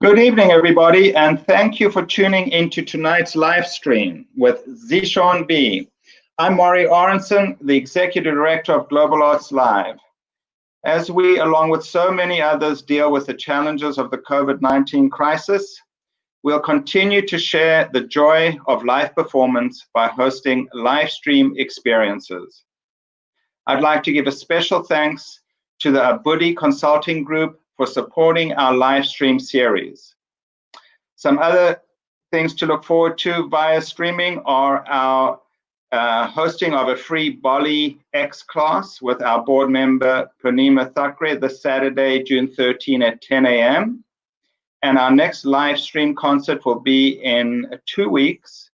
Good evening, everybody, and thank you for tuning into tonight's live stream with Zeshan B. I'm Maury Aronson, the Executive Director of Global Arts Live. As we, along with so many others, deal with the challenges of the COVID-19 crisis, we'll continue to share the joy of live performance by hosting live stream experiences. I'd like to give a special thanks to the Abudi Consulting Group for supporting our live stream series. Some other things to look forward to via streaming are our hosting of a free Bali X class with our board member Purnima Thakre this Saturday, June 13 at 10 a.m. And our next live stream concert will be in 2 weeks,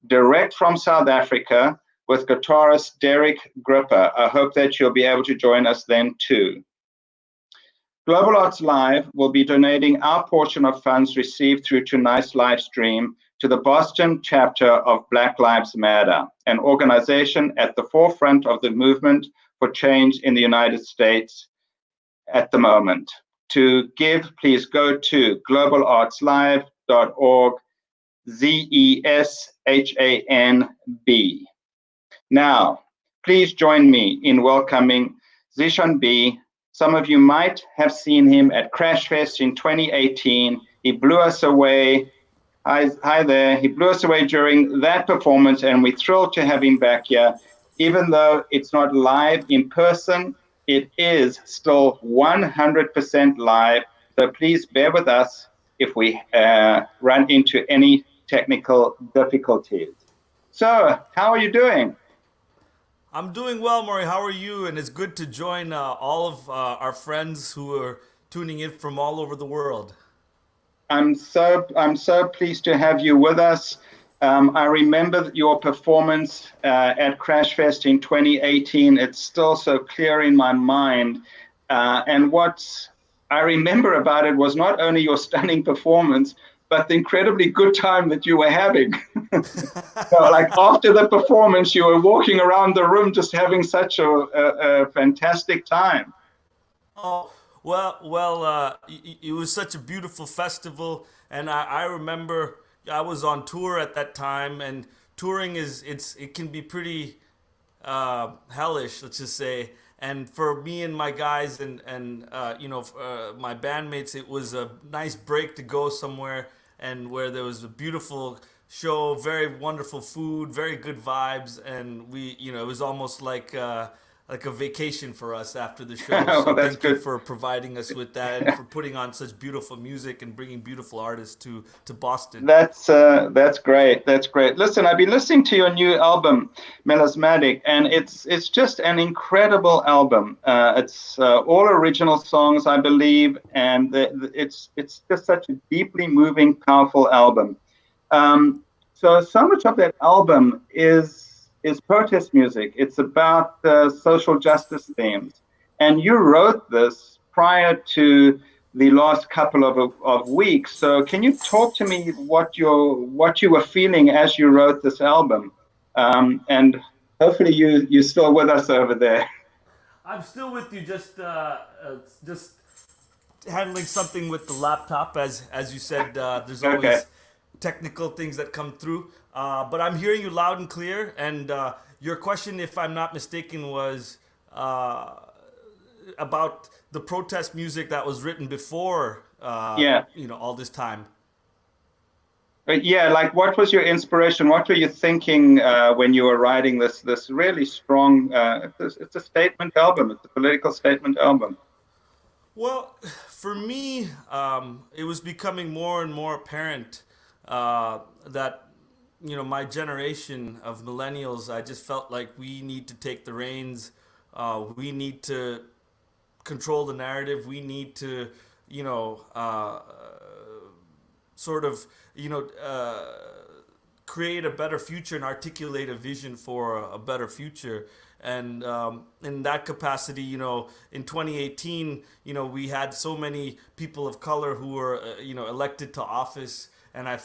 direct from South Africa with guitarist Derek Gripper. I hope that you'll be able to join us then too. Global Arts Live will be donating our portion of funds received through tonight's live stream to the Boston chapter of Black Lives Matter, an organization at the forefront of the movement for change in the United States at the moment. To give, please go to globalartslive.org, ZESHANB. Now, please join me in welcoming Zeshan B. Some of you might have seen him at Crash Fest in 2018. He blew us away. Hi there. He blew us away during that performance, and we're thrilled to have him back here. Even though it's not live in person, it is still 100% live. So please bear with us if we run into any technical difficulties. So, how are you doing? I'm doing well, Maury. How are you? And it's good to join all of our friends who are tuning in from all over the world. I'm so pleased to have you with us. I remember your performance at Crash Fest in 2018. It's still so clear in my mind. And what I remember about it was not only your stunning performance, but the incredibly good time that you were having. So, like after the performance, you were walking around the room just having such a fantastic time. Oh, it was such a beautiful festival, and I remember I was on tour at that time, and touring it can be pretty hellish, let's just say. And for me and my guys and my bandmates, it was a nice break to go somewhere and where there was a beautiful show, very wonderful food, very good vibes, and it was almost like a vacation for us after the show. Well, So that's thank you good. for providing us with that and for putting on such beautiful music and bringing beautiful artists to Boston. That's great. That's great. Listen, I've been listening to your new album, Melismatic, and it's just an incredible album. It's all original songs, I believe, and it's just such a deeply moving, powerful album. So much of that album is protest music. It's about social justice themes, and you wrote this prior to the last couple of weeks. So can you talk to me what you were feeling as you wrote this album? And hopefully you're still with us over there. I'm still with you, just handling something with the laptop, as you said. There's Okay. always technical things that come through, but I'm hearing you loud and clear. And your question, if I'm not mistaken, was about the protest music that was written before Yeah. all this time. But yeah, like what was your inspiration? What were you thinking when you were writing this really strong? It's a statement album. It's a political statement album. Well, for me, it was becoming more and more apparent that my generation of millennials, I just felt like we need to take the reins. We need to control the narrative. We need to, you know, sort of, you know, create a better future and articulate a vision for a better future. And in that capacity, in 2018, we had so many people of color who were, elected to office, and a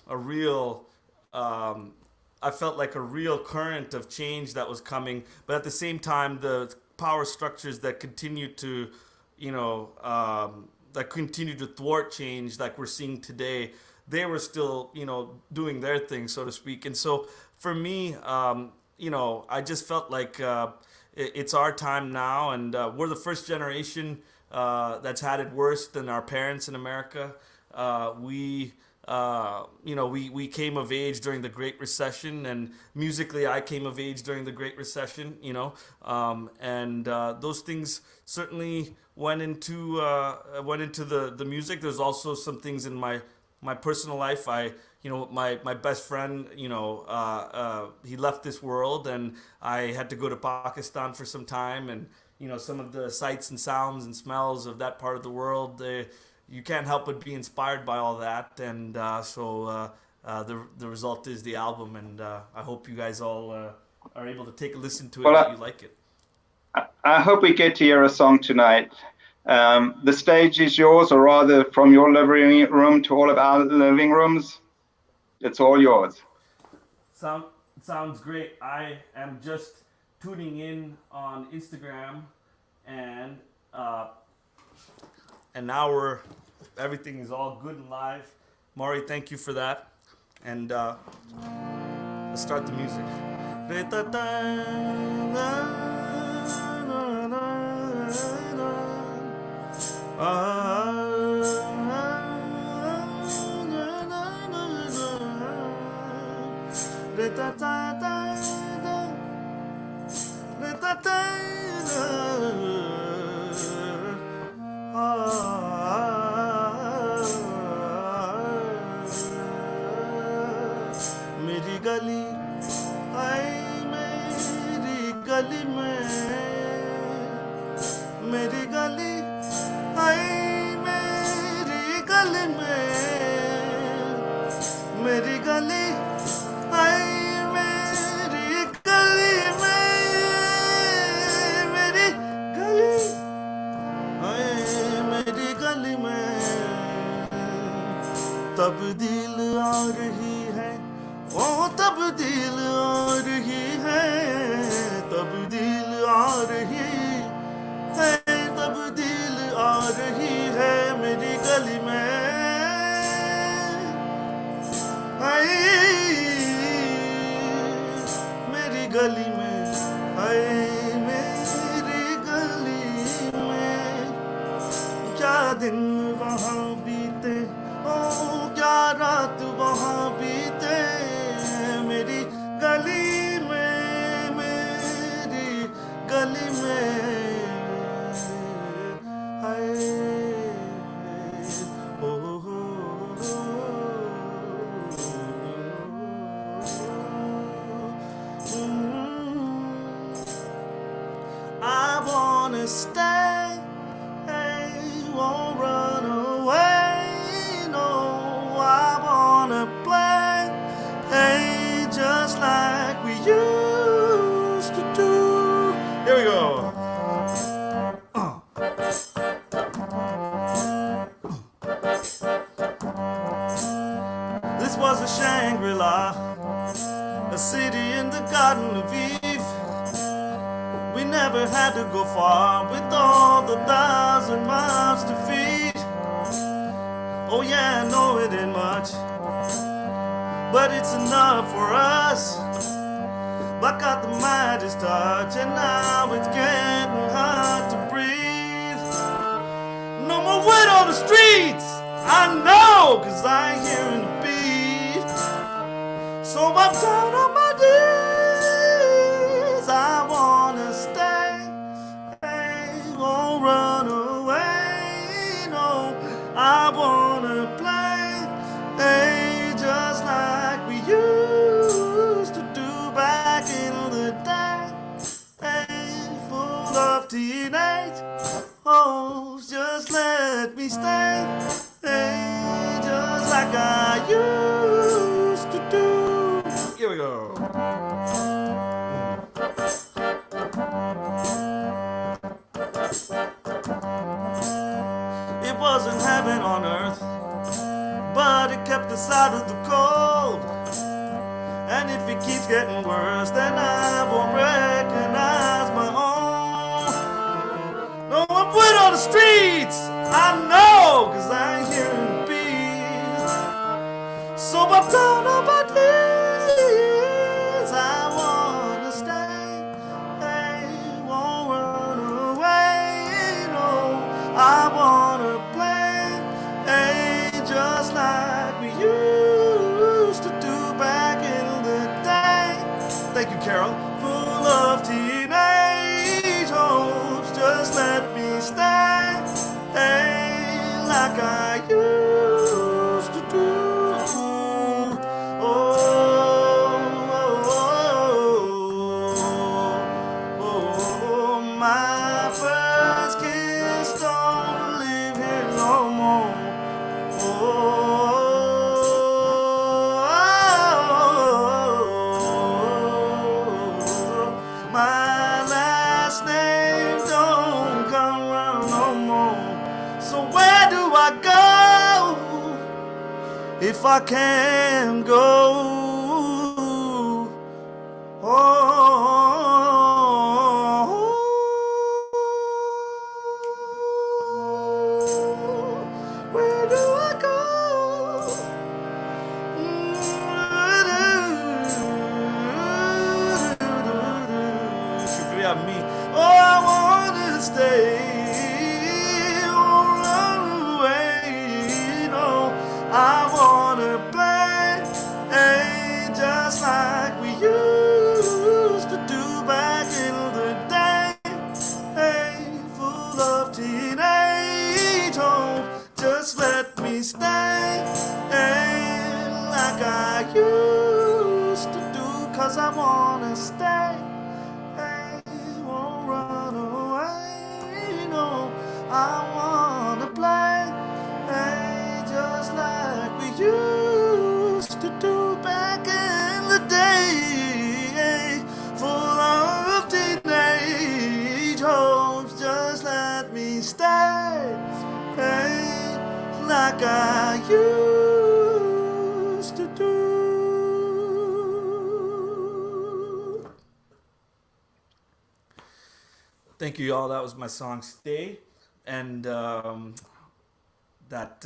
real, um, I felt like a real current of change that was coming. But at the same time, the power structures that continue to, you know, that continued to thwart change like we're seeing today, they were still, doing their thing, so to speak. And so for me, I just felt like it's our time now, and we're the first generation that's had it worse than our parents in America. We came of age during the Great Recession, and musically, I came of age during the Great Recession. And those things certainly went into the music. There's also some things in my personal life. My best friend, he left this world, and I had to go to Pakistan for some time, and some of the sights and sounds and smells of that part of the world, you can't help but be inspired by all that. And the result is the album, and I hope you guys all are able to take a listen to it, Well, if you like it. I hope we get to hear a song tonight. The stage is yours, or rather from your living room to all of our living rooms. It's all yours. Sounds great. I am just tuning in on Instagram, and now everything is all good and live. Maury, thank you for that. And let's start the music. मेरी गली आई मेरी गली में मेरी गली आई मेरी गली में मेरी गली आई मेरी गली में मेरी गली आई मेरी गली में तब्दील आ रही है ओ तब्दील आ रही है तब्दील आ रही है तब्दील आ रही है मेरी गली में हाय मेरी गली में हाय मेरी गली में क्या दिन वहाँ बीते ओ क्या रात वहाँ बीते मेरी गली में मेरी गली में हाय ओ I wanna stay, hey, won't run away, no, I wanna play, hey, just like we used to do. Here we go. This was a Shangri-La, a city in the Garden of Eve. We never had to go far with all the 1,000 miles to feed. Oh yeah, I know it ain't much, but it's enough for us. I got the Midas touch, and now it's getting hard to breathe. No more wet on the streets, I know, 'cause I ain't hearing the beat. So I'm down on my knees, I wanna stay, hey, won't run away, no, I wanna play, hey, just like we used to do back in the day, hey, full of teenage hopes, just let me stay, hey, just like I used to do. Here we go. It wasn't heaven on earth, but it kept us out of the cold. And if it keeps getting worse, then I won't recognize my own. No, I'm wet on the streets, I know, Carol. Full of teenage hopes, just let me stay, hey, like I used to do. Oh, my first kiss don't live here no more. My last name don't come round no more. So where do I go if I can't go? Where do I go? Shukriya me. Oh, I wanna stay or run away. No, I wanna play, hey, just like we used to do back in the day. Hey, full of teenage hope, just let me stay, hey, like I used to do, 'cause I wanna stay, hey, won't run away, no, I wanna play, hey, just like we used to do back in the day, hey, full of teenage hopes, just let me stay, hey, like I used to do. Thank you, y'all. That was my song "Stay," and that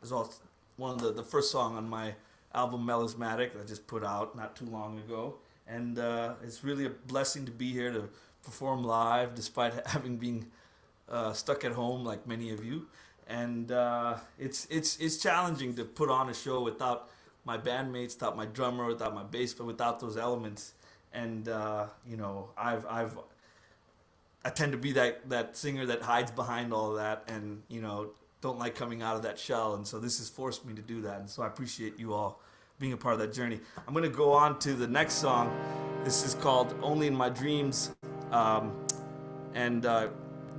is also one of the first song on my album Melismatic that I just put out not too long ago. And it's really a blessing to be here to perform live, despite having been stuck at home like many of you. And it's challenging to put on a show without my bandmates, without my drummer, without my bass, but without those elements. And you know, I tend to be that singer that hides behind all of that, and you know, don't like coming out of that shell. And so this has forced me to do that. And so I appreciate you all being a part of that journey. I'm gonna go on to the next song. This is called "Only in My Dreams," and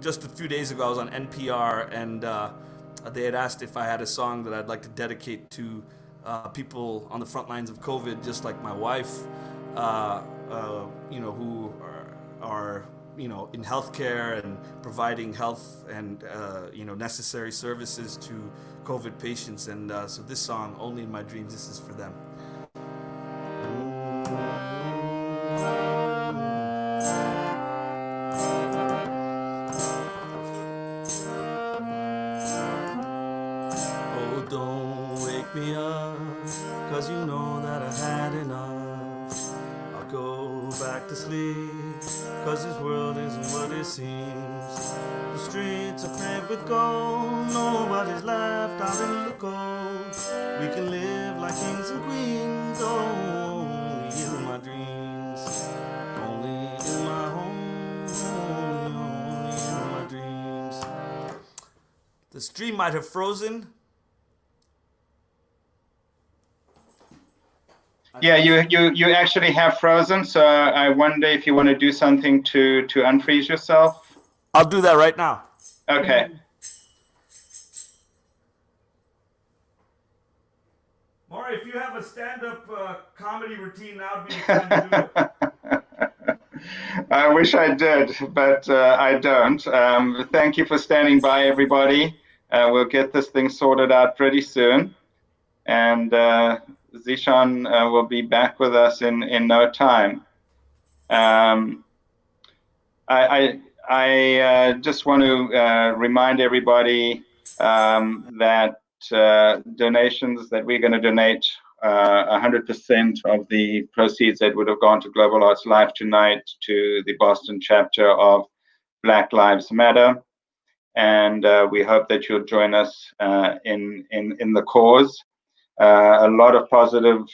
just a few days ago I was on NPR, and they had asked if I had a song that I'd like to dedicate to people on the front lines of COVID, just like my wife, you know, who are you know, in healthcare and providing health and you know, necessary services to COVID patients. And so this song, "Only in My Dreams," this is for them. Oh, don't wake me up, 'cause you know that I had enough. I'll go back to sleep, 'cause this world isn't what it seems. The streets are paved with gold, nobody's left out in the cold. We can live like kings and queens, only in my dreams. Only in my home, only in my dreams. The stream might have frozen. Yeah, you actually have frozen. So I wonder if you want to do something to unfreeze yourself. I'll do that right now. Okay. Maury, if you have a stand-up comedy routine, now would be the time to do it. I wish I did, but I don't. Thank you for standing by, everybody. We'll get this thing sorted out pretty soon. And Zeshan will be back with us in no time. I just want to remind everybody that donations that we're going to donate 100% of the proceeds that would have gone to Global Arts Live tonight to the Boston chapter of Black Lives Matter. And we hope that you'll join us in the cause. A lot of positive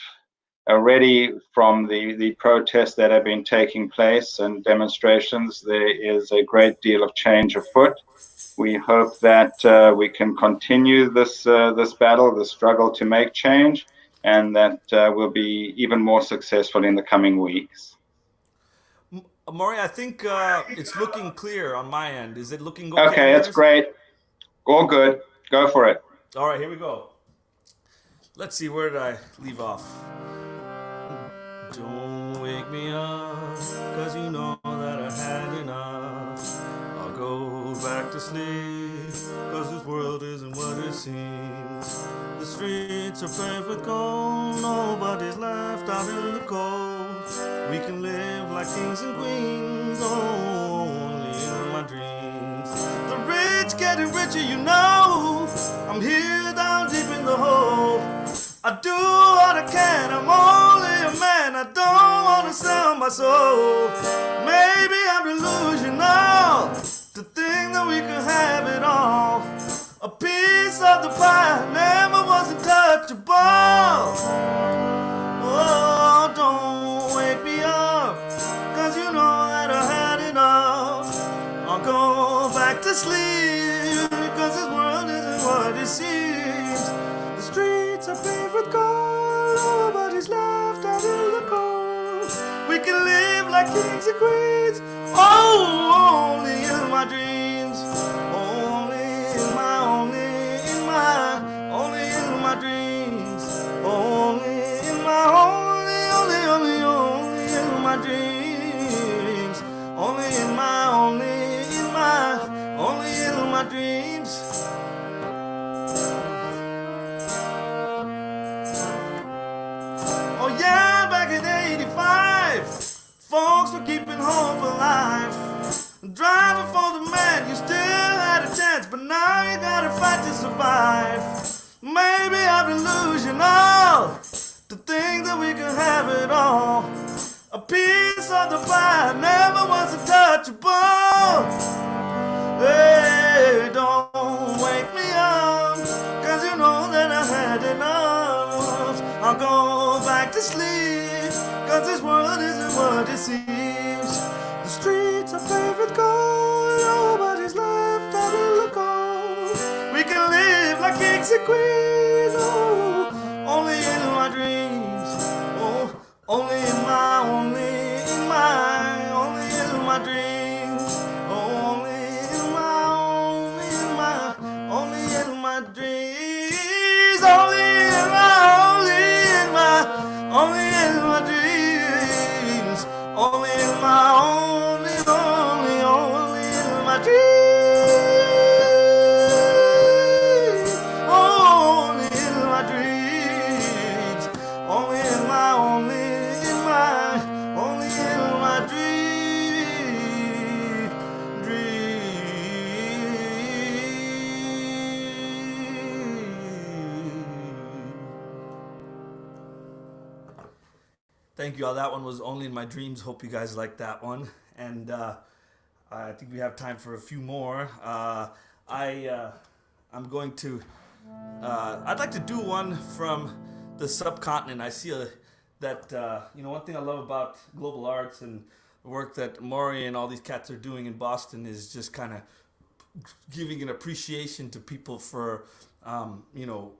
already from the protests that have been taking place and demonstrations, there is a great deal of change afoot. We hope that we can continue this battle, the struggle to make change, and that we'll be even more successful in the coming weeks. Maury, I think it's looking clear on my end. Is it looking okay on Okay, that's yours? great. All good. Go for it. All right, here we go. Let's see, where did I leave off? Don't wake me up, cause you know that I had enough. I'll go back to sleep, cause this world isn't what it seems. The streets are paved with gold, nobody's left out in the cold. We can live like kings and queens, only in my dreams. The rich getting richer, you know. I'm here down deep in the hole. I do what I can, I'm only a man, I don't wanna sell my soul. Maybe I'm delusional to think that we can have it all. A piece of the pie never was untouchable. Oh, don't wake me up, cause you know that I had enough. I'll go back to sleep, cause this world isn't what it seems. The streets are paved with gold, nobody's left out in the cold. We can live like kings and queens, oh, only in my dreams. Only in my, only in my dreams. Only in my, only in my dreams. Only in my, only in my dreams. Oh yeah, back in '85, folks were keeping hope alive. Driving for the man, you still had a chance, but now you gotta fight to survive. Maybe I'm delusional to think that we can have it all. A piece of the pie never was untouchable. Hey, don't wake me up, cause you know that I had enough. I'll go back to sleep, cause this world isn't what it seems. The streets are paved with gold, nobody's left out in the cold. We can live like kings and queens, oh, only in my dreams. Oh, only in my, only in my, only in my dreams. Only in my, only in my, only in my dreams. Only in my, only in my, only in my dreams. Only in my, only, only, only in my dreams. Only in my dreams. Only in my, only in my, only in my Thank you all. That one was Only in My Dreams. Hope you guys liked that one. And I think we have time for a few more. I'm going to. I'd like to do one from the subcontinent. I see that one thing I love about global arts and the work that Maury and all these cats are doing in Boston is just kind of giving an appreciation to people for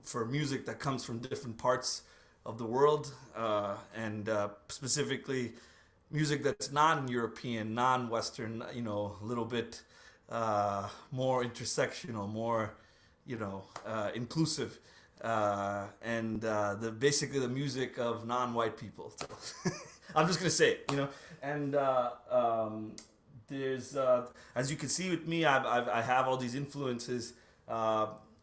for music that comes from different parts of the world, and specifically music that's non-European, non-Western, a little bit more intersectional, more, inclusive, and basically the music of non-white people. So I'm just gonna say it, and there's as you can see with me, I have all these influences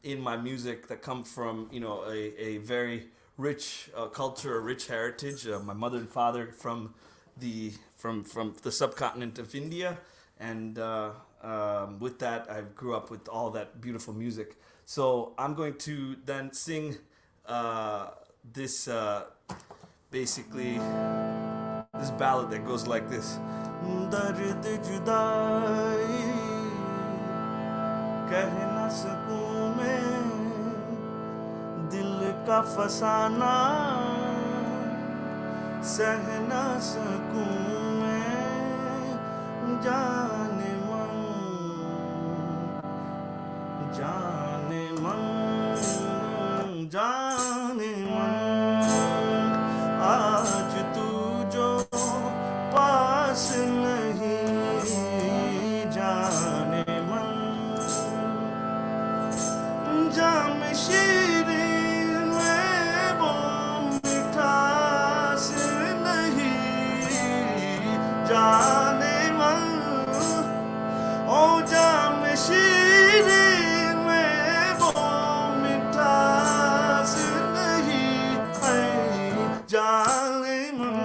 in my music that come from a very rich culture, a rich heritage. My mother and father from the subcontinent of India, and with that, I grew up with all that beautiful music. So I'm going to then sing this basically this ballad that goes like this. Dard judai keh na sakun main dil ka fasana सह ना सकूं मैं जाने मन जाने मन जाने मन आज तू जो पास नहीं जाने मन जाम शीरी में वो मिठास नहीं जाने मन ओ जाम शीरी में वो मिठास नहीं है जाने मन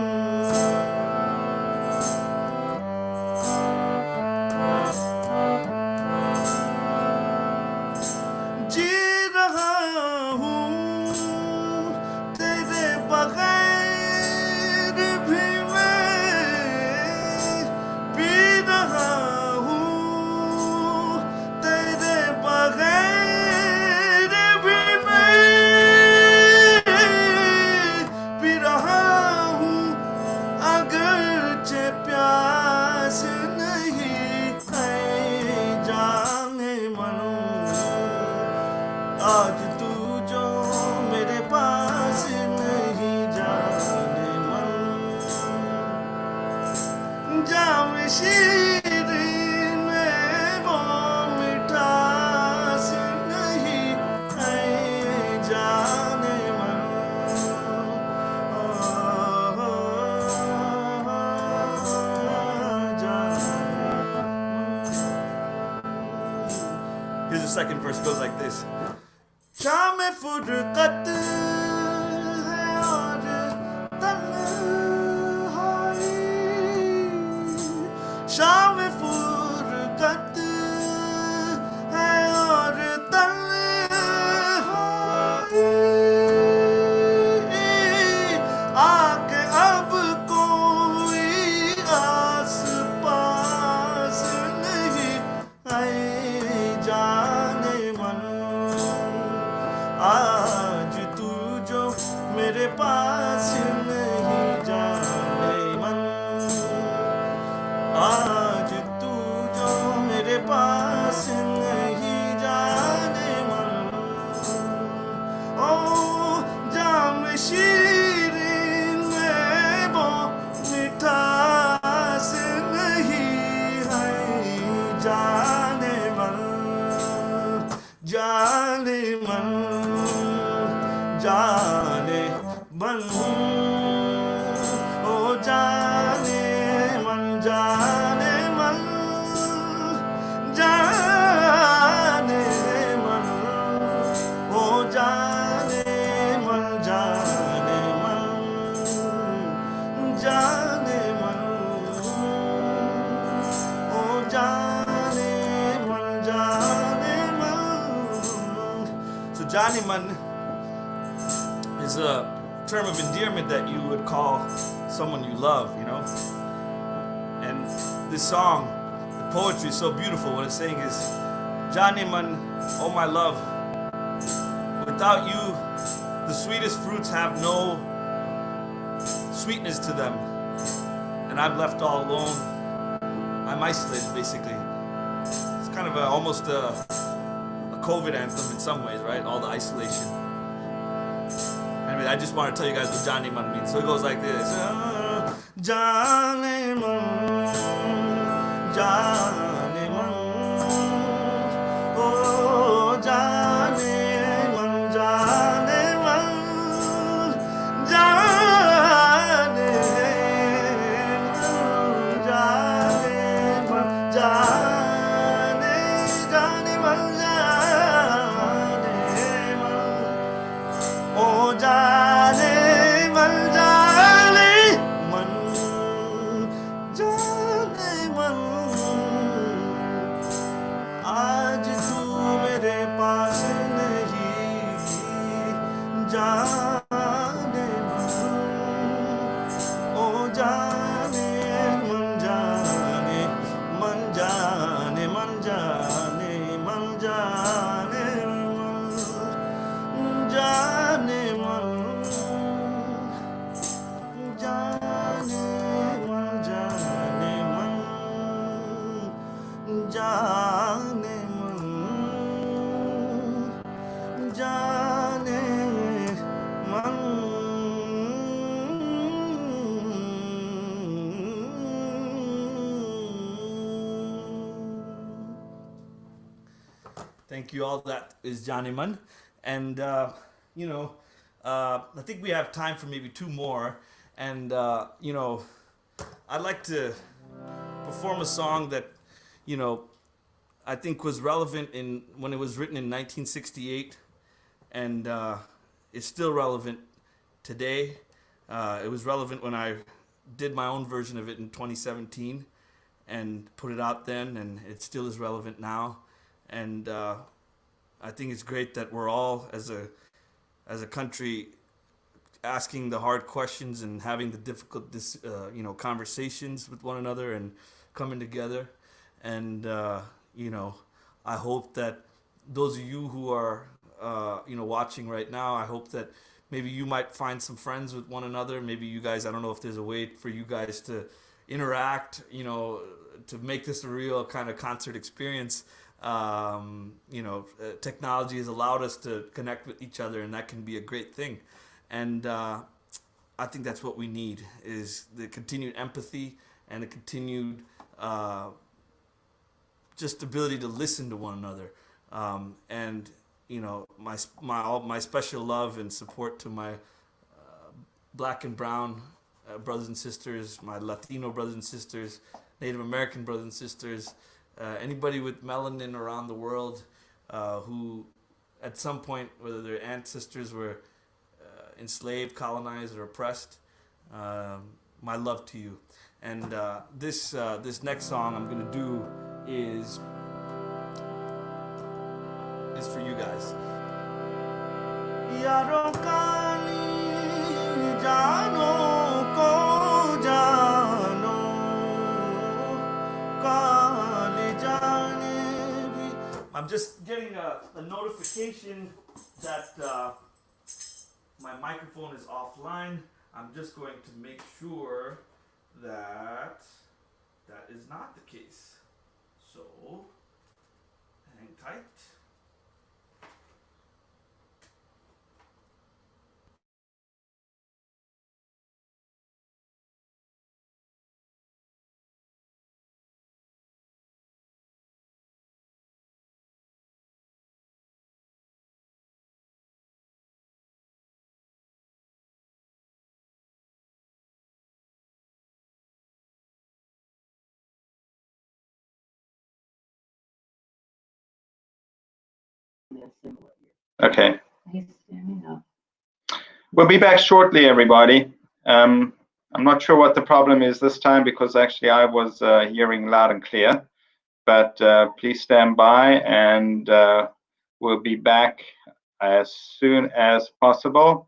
जी रहा हूँ तेरे बगैर भी मैं पी रहा हूँ तेरे बगैर भी मैं पी रहा हूँ अगरचे प्यास नहीं है जाने मनो आज तू जो मेरे पास नहीं जाने मन जाम शीरी में वो मिठास नहीं है जाने मन Here's the second verse, goes like this. शाम फुरकत है और तन्हाई शाम फुरकत है और तन्हाई आके अब कोई आस पास नहीं है जाने मन आज तू जो मेरे पास नहीं जाने मन आज तू जो मेरे पास नहीं जाने मन ओ जाम शीरीन में वो मिठास नहीं है जाने मन जाने मन जाने मन ओ जाने मन जाने मन जाने मन ओ जाने मन जाने मन जाने मन ओ जाने मन जाने मन So Johnny Man is a term of endearment that you would call someone you love, you know? And this song, the poetry is so beautiful. What it's saying is, Johnny Man, oh my love, without you, the sweetest fruits have no sweetness to them. And I'm left all alone. I'm isolated, basically. It's kind of almost a COVID anthem in some ways, right? All the isolation. Anyway, I just want to tell you guys what Johnny Man means. So it goes like this. Johnny Man, Johnny Man, oh Johnny Man, Johnny Man, Johnny Man, Johnny Man, Johnny, Johnny Man, Johnny Man, oh जाने मन जाने मन जाने मन आज तू मेरे पास नहीं जाने मन ओ जाने मन जाने मन जाने मन जाने मन जाने मन जाने मन जाने जाने मन जाने मन Thank you all. That is Johnny Munn. And, I think we have time for maybe two more. And, I'd like to perform a song that, I think was relevant when it was written in 1968. And it's still relevant today. It was relevant when I did my own version of it in 2017 and put it out then. And it still is relevant now. And I think it's great that we're all, as a country, asking the hard questions and having the difficult, conversations with one another and coming together. And I hope that those of you who are, watching right now, I hope that maybe you might find some friends with one another. Maybe you guys, I don't know if there's a way for you guys to interact, to make this a real kind of concert experience. Technology has allowed us to connect with each other, and that can be a great thing. And I think that's what we need, is the continued empathy and the continued just ability to listen to one another. And my special love and support to my black and brown brothers and sisters, my Latino brothers and sisters, Native American brothers and sisters, anybody with melanin around the world who at some point, whether their ancestors were enslaved, colonized, or oppressed, my love to you. And this next song I'm going to do is for you guys. यारों काली जानो को जानो काली जाने भी. I'm just getting a notification that my microphone is offline. I'm just going to make sure that that is not the case. So, hang tight. Okay. We'll be back shortly, everybody. I'm not sure what the problem is this time, because actually I was hearing loud and clear. But please stand by, and we'll be back as soon as possible.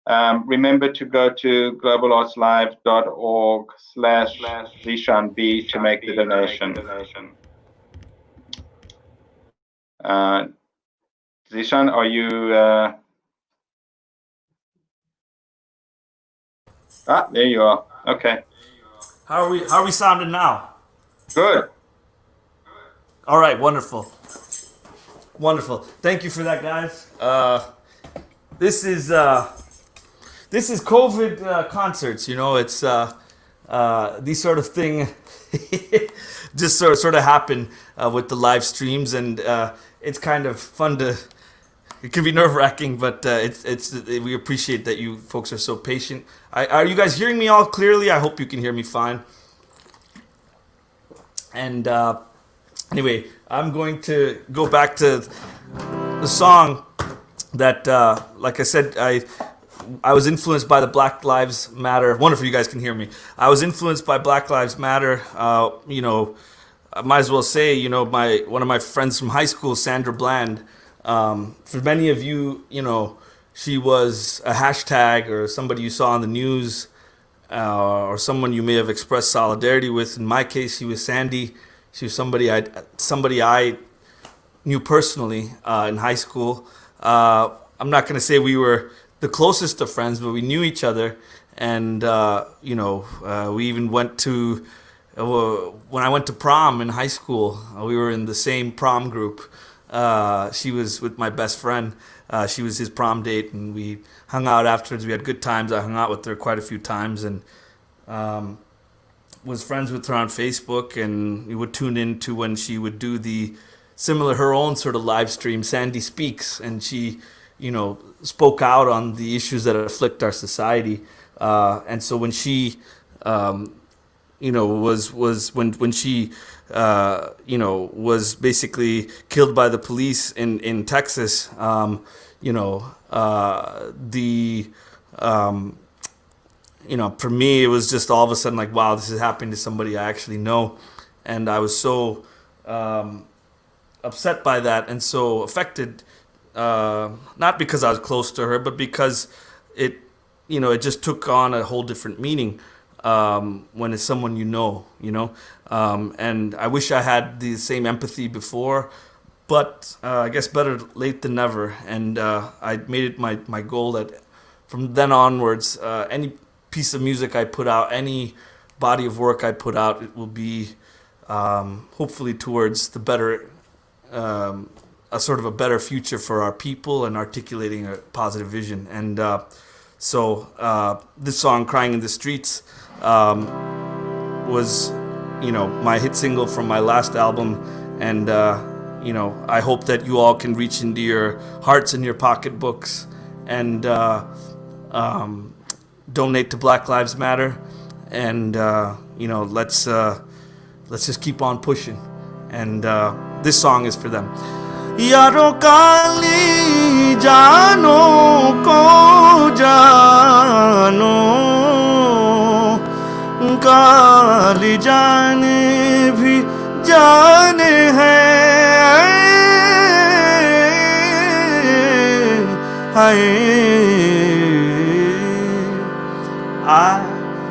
Remember to go to globalartslive.org/Zeshan B to make the donation. Zeshan, are you? There you are. Okay. How are we sounding now? Good. All right, wonderful. Thank you for that, guys. This is COVID concerts. It's these sort of thing just sort of happen with the live streams, and it's kind of fun to. It can be nerve-wracking, but we appreciate that you folks are so patient. Are you guys hearing me all clearly? I hope you can hear me fine. And anyway, I'm going to go back to the song that, like I said, I was influenced by the Black Lives Matter. Wonderful, you guys can hear me. I was influenced by Black Lives Matter. I might as well say, one of my friends from high school, Sandra Bland. For many of you, she was a hashtag or somebody you saw on the news, or someone you may have expressed solidarity with. In my case, she was Sandy. She was somebody I knew personally in high school. I'm not going to say we were the closest of friends, but we knew each other, and we even went to when I went to prom in high school, we were in the same prom group. She was with my best friend. She was his prom date, and we hung out afterwards. We had good times. I hung out with her quite a few times, and was friends with her on Facebook. And we would tune into when she would do her own sort of live stream, Sandy Speaks, and she, spoke out on the issues that afflict our society. And so when she, when she was basically killed by the police in Texas, for me, it was just all of a sudden like, wow, this is happening to somebody I actually know. And I was so upset by that and so affected, not because I was close to her, but because it just took on a whole different meaning when it's someone and I wish I had the same empathy before, but I guess better late than never. And I made it my goal that from then onwards, any piece of music I put out, any body of work I put out, it will be hopefully towards the better, a sort of a better future for our people and articulating a positive vision. And so this song, Crying in the Streets, was, my hit single from my last album. And, I hope that you all can reach into your hearts and your pocketbooks and donate to Black Lives Matter. And, let's just keep on pushing. And this song is for them. यारों काली जानों को जानो, काली जाने भी जाने हैं, I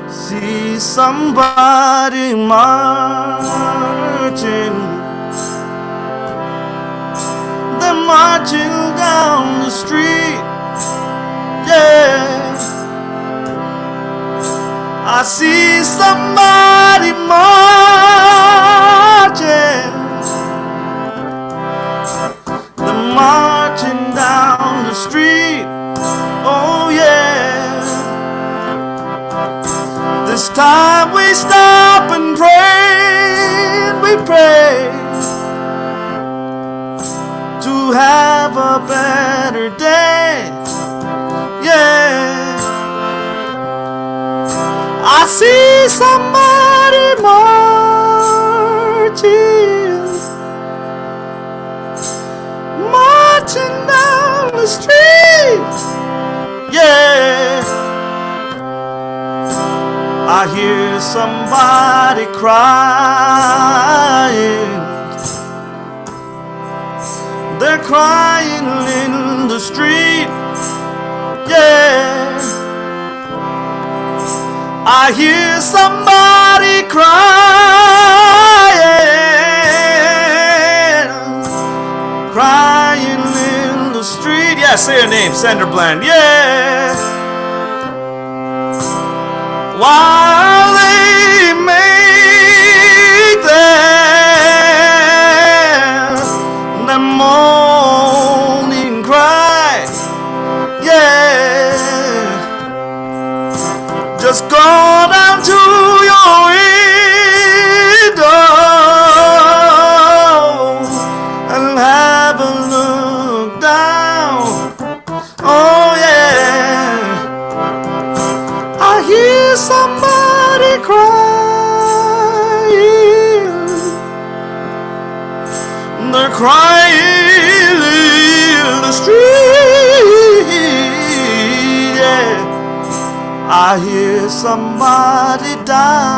see somebody marching. They're marching down the street, yeah. I see somebody marching. They're marching down the street, oh yeah. This time we stop and pray, we pray to have a better day, yeah. I see somebody marching down the street, yeah. I hear somebody crying. They're crying in the street, yeah. I hear somebody crying in the street. Yeah, say her name, Sandra Bland, yeah. While they make their moaning cry, yeah. Just go down to your window and have a look down, oh yeah. I hear somebody crying. They're crying in the street, yeah. I hear somebody dying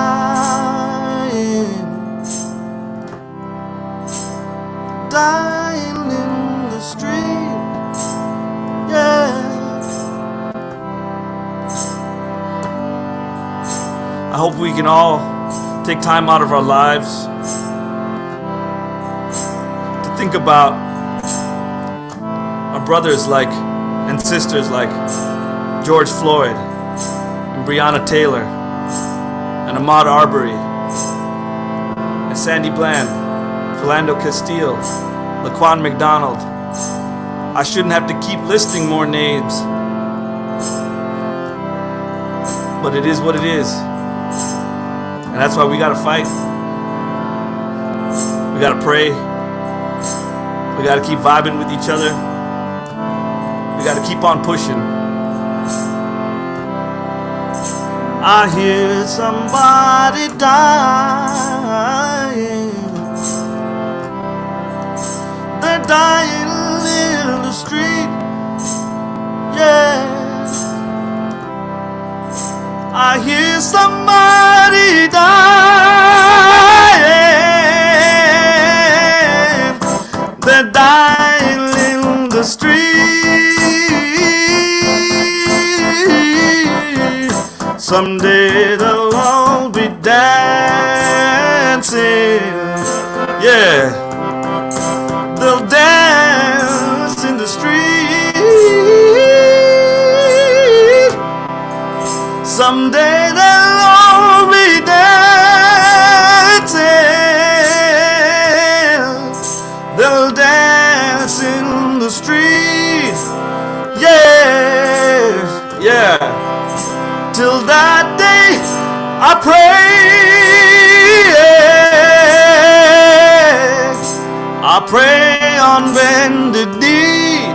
in the street, yeah. I hope we can all take time out of our lives to think about our brothers and sisters like George Floyd and Breonna Taylor and Ahmaud Arbery Sandy Bland, Philando Castile, Laquan McDonald. I shouldn't have to keep listing more names, but it is what it is. And that's why we gotta fight. We gotta pray. We gotta keep vibing with each other. We gotta keep on pushing. I hear somebody dying. They're dying in the street. Yeah. I hear somebody dying. They're dying in the street. Someday they'll all be dancing. Yeah. They'll dance in the street. Someday they'll all be dancing. They'll dance in the street. Yeah, yeah. Till that day, I pray on bended knee.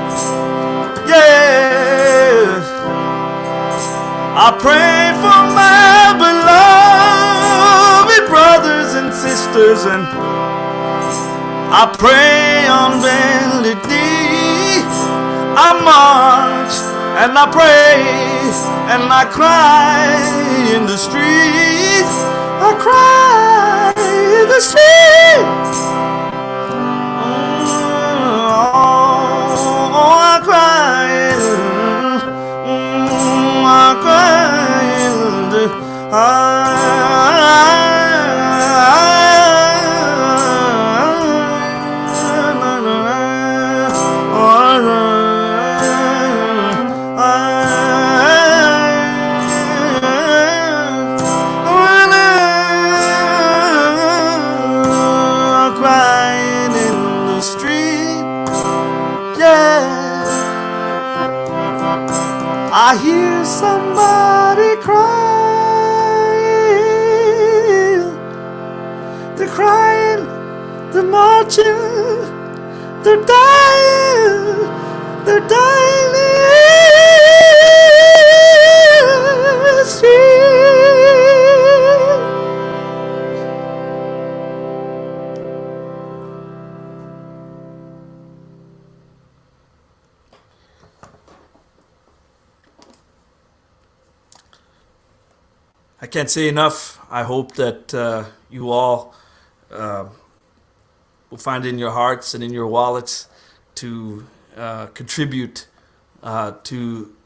Yeah. I pray for my beloved brothers and sisters, and I pray on bended knee. I march and I pray and I cry in the streets. I cry in the streets. Oh, I cry. I cry in the I hear somebody crying. They're crying, they're marching, they're dying in the street. I can't say enough. I hope that you all will find it in your hearts and in your wallets to contribute to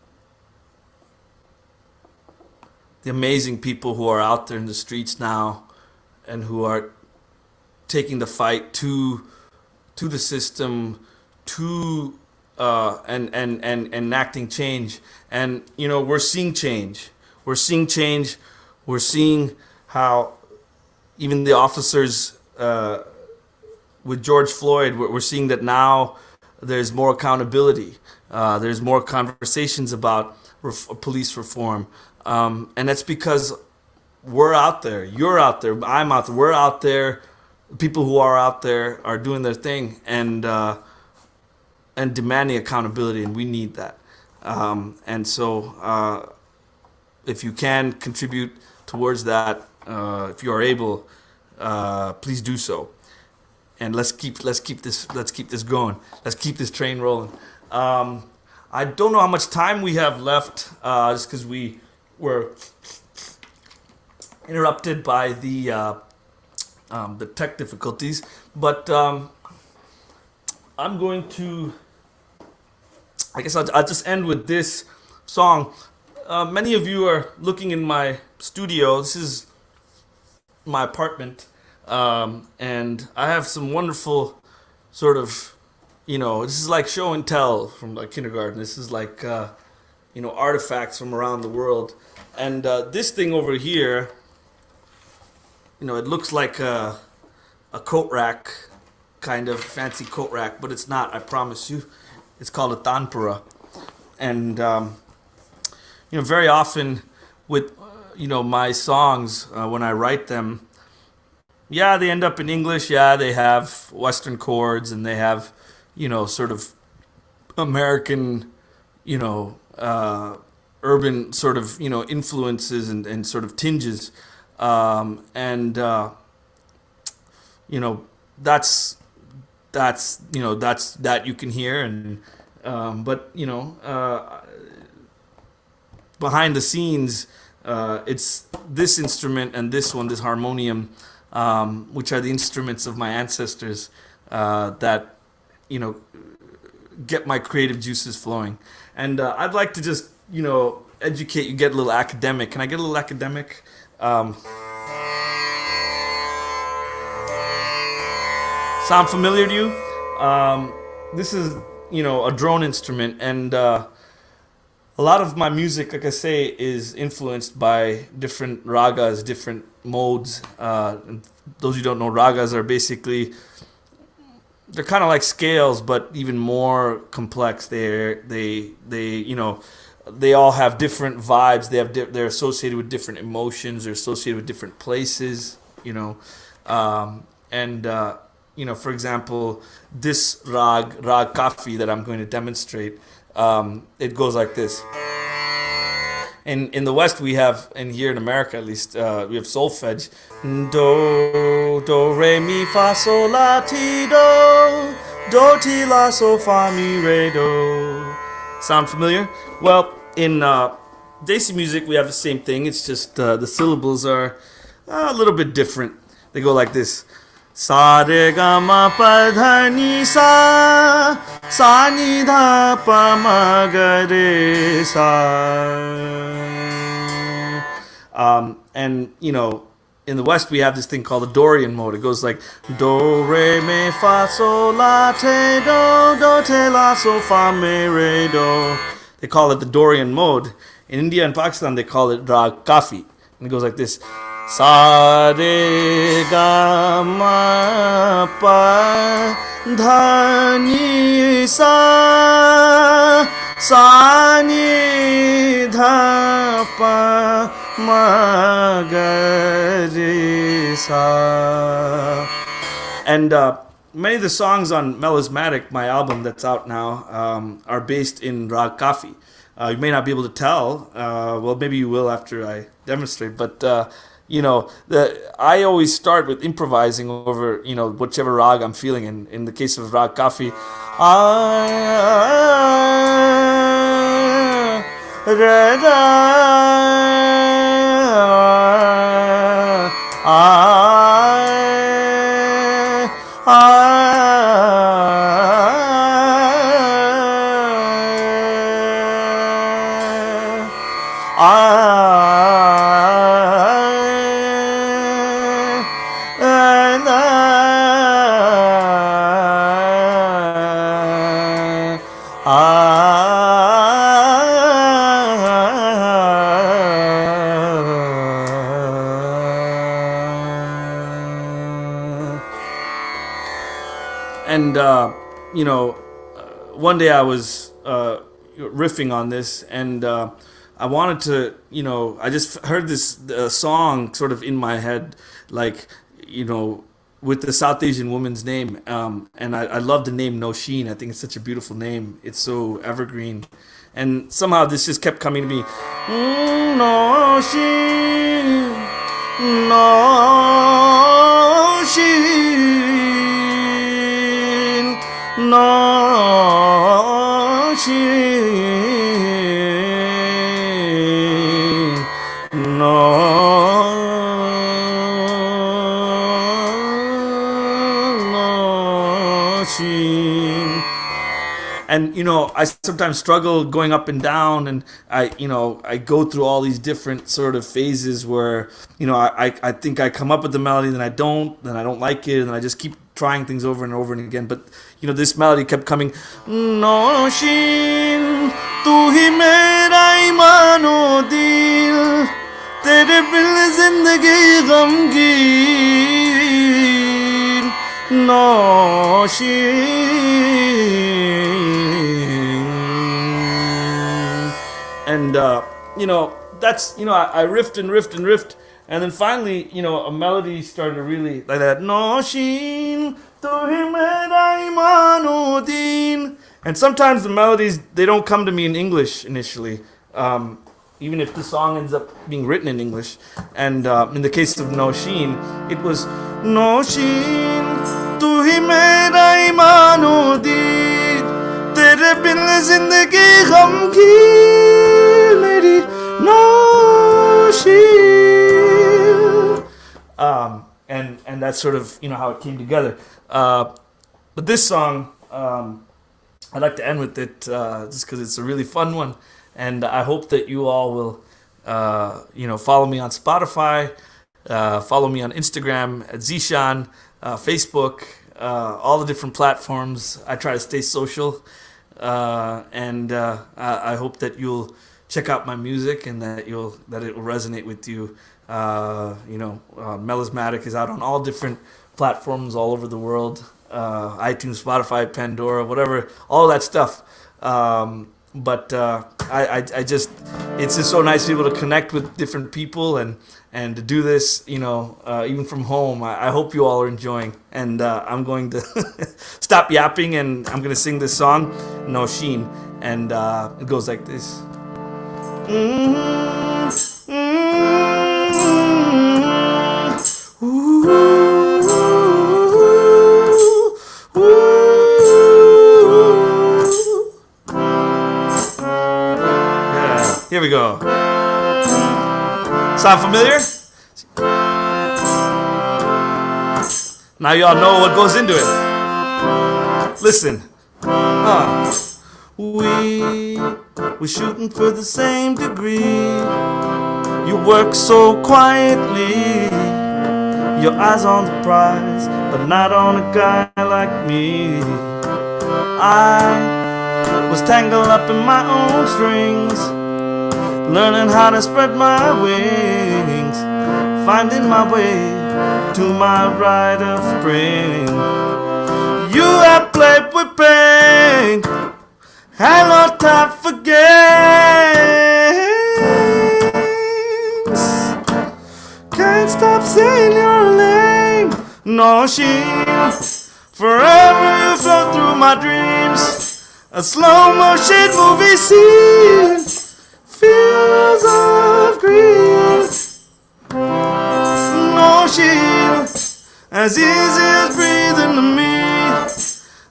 the amazing people who are out there in the streets now and who are taking the fight to the system, to and enacting change. And you know, we're seeing change. We're seeing change. We're seeing how even the officers with George Floyd, we're seeing that now there's more accountability. There's more conversations about police reform. And that's because we're out there. You're out there. I'm out there. We're out there. People who are out there are doing their thing and demanding accountability, and we need that. And so if you can contribute towards that, if you are able, please do so. And let's keep this going. Let's keep this train rolling. I don't know how much time we have left, just because we were interrupted by the tech difficulties. But I'm going to, I guess I'll just end with this song. Many of you are looking in my studio. This is my apartment. And I have some wonderful sort of, this is like show and tell from like kindergarten. This is like, artifacts from around the world. And this thing over here, it looks like a a coat rack, kind of fancy coat rack, but it's not. I promise you, it's called a tanpura, and very often with my songs when I write them, yeah, they end up in English. Yeah, they have Western chords and they have sort of American, urban sort of influences and sort of tinges, and that's that you can hear, and but behind the scenes, it's this instrument and this one, this harmonium, which are the instruments of my ancestors, that get my creative juices flowing. And I'd like to just educate you, get a little academic. Can I get a little academic? Sound familiar to you? This is a drone instrument, and a lot of my music, like I say, is influenced by different ragas, different modes. And those who don't know, ragas are basically, they're kind of like scales, but even more complex. They all have different vibes. They're associated with different emotions. They're associated with different places. For example, this rag kafi that I'm going to demonstrate, it goes like this. In the West we have, and here in America at least, we have solfege. Do re mi fa sol la ti do ti la so fa mi re do. Sound familiar? Well, in Desi music we have the same thing. It's just the syllables are a little bit different. They go like this. Sa re ga ma pa dha ni sa ni dha pa ma ga re sa. And in the West we have this thing called the Dorian mode. It goes like do re mi fa sol la te do te la so fa mi re do. They call it the Dorian mode. In India and Pakistan they call it rag kafi, and it goes like this. Sa re ga ma pa dha ni sa ni dha pa ma ga re sa. And many of the songs on Melismatic, my album that's out now, are based in rag kafi. You may not be able to tell. Well, maybe you will after I demonstrate. But I always start with improvising over whichever rag I'm feeling. In the case of rag kafi, and one day I was riffing on this, and I wanted to, I just heard this song sort of in my head, like, with the South Asian woman's name, and I love the name Nosheen. I think it's such a beautiful name. It's so evergreen, and somehow this just kept coming to me. Nosheen, Nosheen, Nosheen, Nosheen. And I sometimes struggle going up and down, and I go through all these different sort of phases where I think I come up with the melody, then I don't like it, and I just keep trying things over and over and again. But this melody kept coming. Nosheen, tu hi mera imano dil, tere bil zindagi ghamgin. Nosheen. And that's I riffed and riffed and riffed, and then finally a melody started to really like that. Nosheen Tohimedaimanudin. And sometimes the melodies, they don't come to me in English initially, even if the song ends up being written in English. And in the case of Nosheen, it was Nosheen Tohimedaimanudin. Tere bin zindagi gham ki meri Nosheen. And that's sort of how it came together. But this song, I'd like to end with it just because it's a really fun one, and I hope that you all will, follow me on Spotify, follow me on Instagram at Zeshan, Facebook, all the different platforms. I try to stay social, and I hope that you'll check out my music and that it will resonate with you. Melismatic is out on all different platforms all over the world. iTunes, Spotify, Pandora, whatever, all that stuff. But I just, it's just so nice to be able to connect with different people and to do this, even from home. I hope you all are enjoying. And I'm going to stop yapping and I'm going to sing this song, Nosheen. And it goes like this. Here we go. Sound familiar? Now y'all know what goes into it. Listen. We're shooting for the same degree. You work so quietly. Your eyes on the prize, but not on a guy like me. I was tangled up in my own strings, learning how to spread my wings, finding my way to my rite of spring. You have played with pain, had no time for games. Can't stop saying your name, Nosheen. Forever you flow through my dreams, a slow motion movie scene. Fields of green, Nosheen, as easy as breathing to me,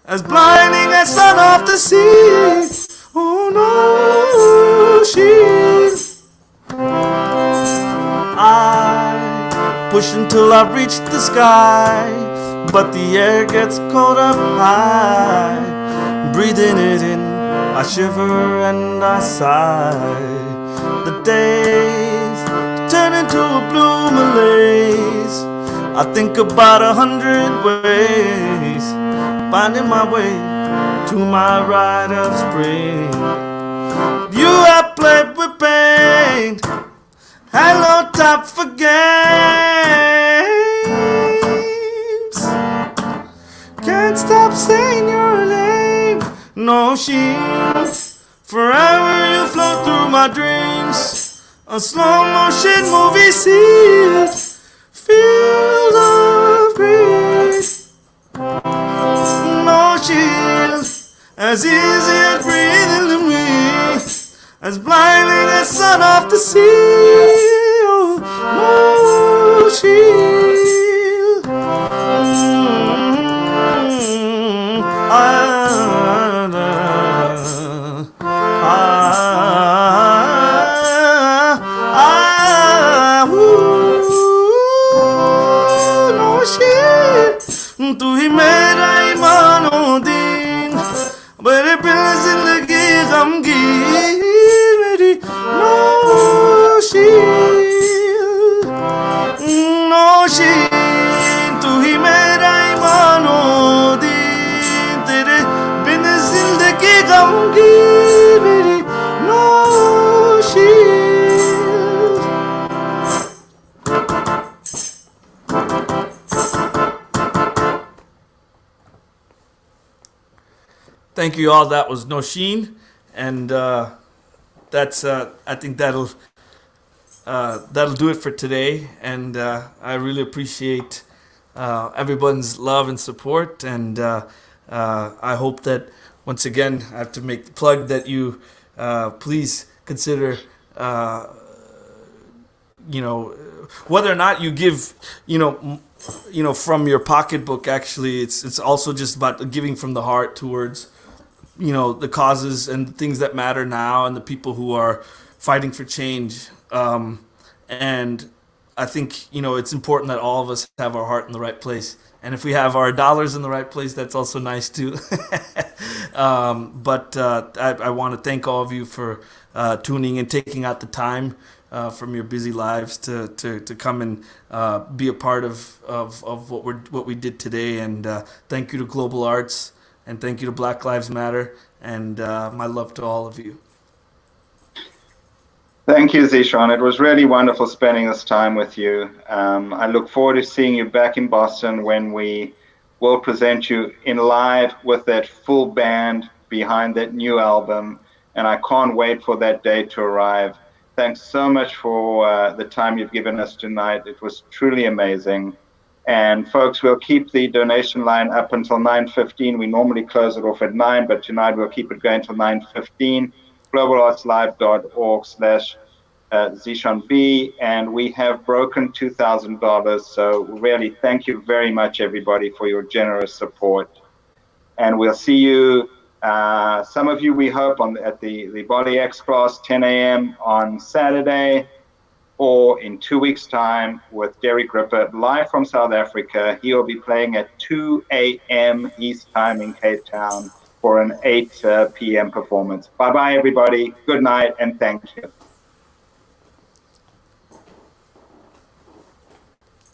as blinding as sun off the sea. Oh Nosheen, I push until I reach the sky, but the air gets caught up high. Breathing it in, I shiver and I sigh. The days turn into a blue malaise. I think about 100 ways, finding my way to my rite of spring. You have played with pain, had no time for games. Can't stop saying your name, Nosheen. Forever you flow through my dreams, a slow motion movie scene. Fields of green, Nosheen, as easy as breathing to me, as blinding as sun off the sea. Oh, Nosheen. तू ही मेरा ईमानुद्दीन, बड़े बिन जिंदगी गमगीन मेरी नौशीन, नौशीन तू ही मेरा ईमानुद्दीन, तेरे बिन जिंदगी गमगीन मेरी Nausheen. thank you all. That was Noshin, and that's I think that'll do it for today. And I really appreciate everyone's love and support. And I hope that once again I have to make the plug that you please consider. You know, whether or not you give, from your pocketbook. Actually, it's also just about giving from the heart towards the causes and the things that matter now and the people who are fighting for change. And I think it's important that all of us have our heart in the right place. And if we have our dollars in the right place, that's also nice too. But I want to thank all of you for tuning and taking out the time from your busy lives to come and be a part of what we did today. And thank you to Global Arts, and thank you to Black Lives Matter, and my love to all of you. Thank you, Zeshan. It was really wonderful spending this time with you. I look forward to seeing you back in Boston when we will present you in live with that full band behind that new album. And I can't wait for that day to arrive. Thanks so much for the time you've given us tonight. It was truly amazing. And folks, we'll keep the donation line up until 9:15. We normally close it off at 9, but tonight we'll keep it going till 9:15. globalartslive.org/Zeshan B, and we have broken $2,000. So really, thank you very much, everybody, for your generous support. And we'll see you, some of you, we hope, at the Body X class, 10 a.m. on Saturday, or in 2 weeks' time with Derek Ripper, live from South Africa. He'll be playing at 2 a.m. East time in Cape Town for an 8 p.m. performance. Bye-bye, everybody. Good night, and thank you.